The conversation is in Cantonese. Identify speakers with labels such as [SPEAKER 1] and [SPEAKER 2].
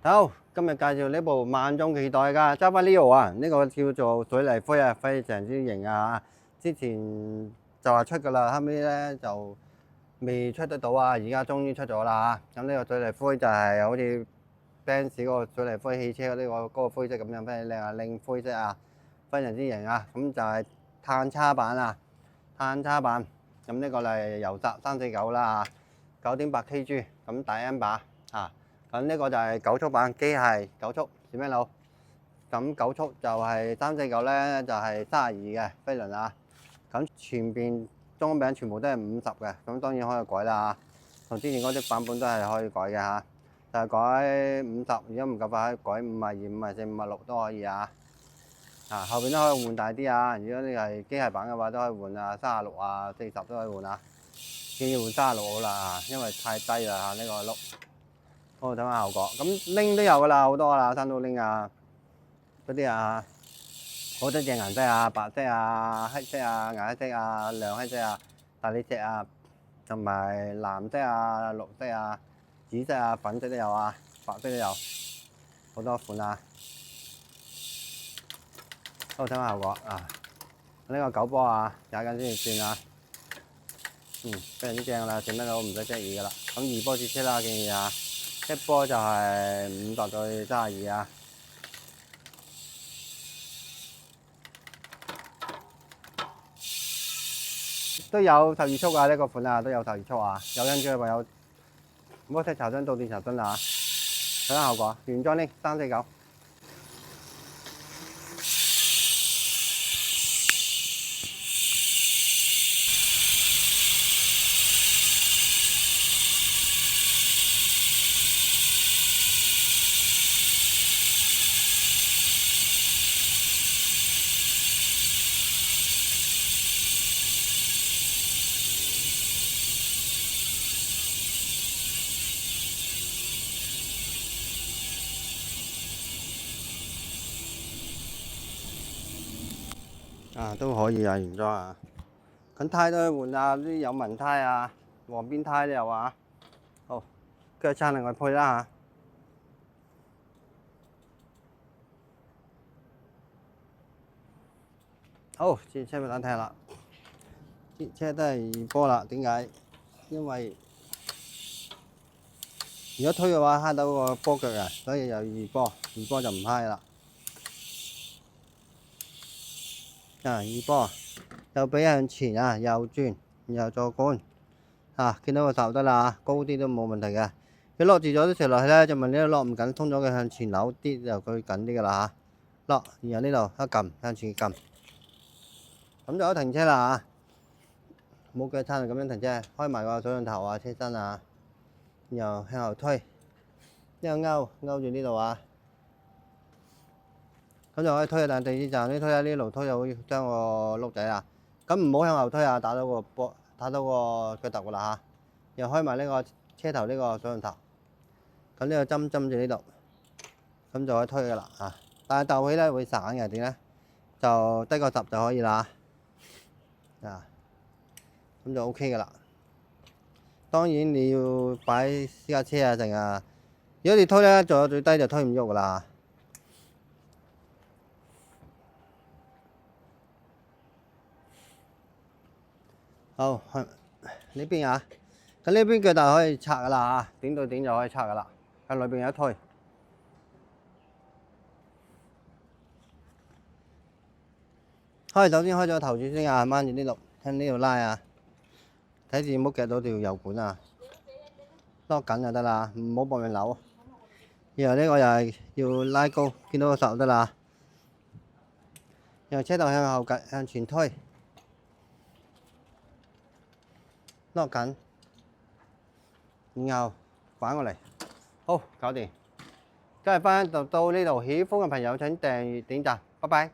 [SPEAKER 1] 好，今日介紹呢部萬眾期待嘅 Java Leo 啊，呢個叫做水泥灰啊，非常之型啊！之前就話出噶啦，後尾咧就未出得到啊，而家終於出咗啦嚇。咁呢個水泥灰就係好似 Benz 嗰個水泥灰汽車嗰個灰色咁樣，非常靚啊，靚灰色啊，非常之型啊！咁就係碳叉版啊，碳叉版。咁呢個係油閘349啦，9.8 kg， 咁大 M 把啊。咁呢個就係9速版，機械9速閃咩路？咁9速就係349咧，就係32嘅飛輪啊。咁前邊裝餅全部都係50嘅，咁當然可以改啦。同之前嗰啲版本都係可以改嘅嚇，就係改50，如果唔夠快改52、54、56都可以啊。啊，後邊都可以換大啲啊。如果你係機械版嘅話，都可以換啊36啊、40都可以換啊。建議換36好啦，因為太低啦嚇呢個轆。好，睇下效果。咁拎都有噶啦，好多啦，山都拎啊，嗰啲啊，好多隻顏色啊，白色啊、黑色啊、顏色啊、亮黑色啊、大理石啊，同埋藍色啊、綠色啊、紫色啊、粉色都有啊，白色都有，好多款啊。好，睇下效果啊。呢個9波啊，踩緊先算啊。非常之正啦，轉乜都唔使遮耳噶啦。咁2波節車啦，建議啊。一波就係50到32啊，都有12速啊，呢個款啊都有12速啊，有興趣嘅朋友摩托查詢到店查詢啊，睇下效果，原裝呢349。啊，都可以啊，原裝啊。咁胎都可以換啊，啲有紋胎啊，黃邊胎都有啊。好，腳撐另外配啦嚇。好，節車俾大家睇啦。節車都係2波啦，點解？因為如果推嘅話，揩到個波腳啊，所以有2波，2波就唔揩啦。啊，2波右臂向前啊，右轉，然後坐桿啊，見到個頭得啦，高啲都冇問題嘅。你落住咗啲石落去咧，就問呢度落唔緊，通咗佢向前扭啲就佢緊啲噶啦嚇。落，然後呢度一撳向前撳，咁就可以停車啦嚇。冇腳撐就咁樣停車，開埋個水龍頭啊、車身啊，然後向後推，呢個勾住呢度啊。咁就可以推上地鐵站，呢推下呢路推就會將個轆仔啊。咁唔好向後推啊，打到個腳頭噶啦嚇。又開埋呢個車頭呢個水龍頭，咁呢個針住呢度，咁就可以推噶啦嚇。但係鬥起咧會散嘅，點咧？就低個10就可以啦。啊，咁就 OK 噶啦。當然你要擺私家車啊成啊，如果你推咧做到最低就推唔喐噶啦。好，呢邊啊，咁呢邊腳頭可以拆噶啦嚇，點到點就可以拆噶啦，向裏邊一推。首先開咗頭柱先啊，掹住呢度，向呢度拉啊，睇住唔好夾到條油管啊，攞緊就得啦，唔好搏命扭。然後呢個又係要拉高，見到個手得啦。然後車頭向前推。攞緊，然後反過嚟，好，搞掂。今日分享就到呢度，喜歡嘅朋友請訂閱點讚，拜拜。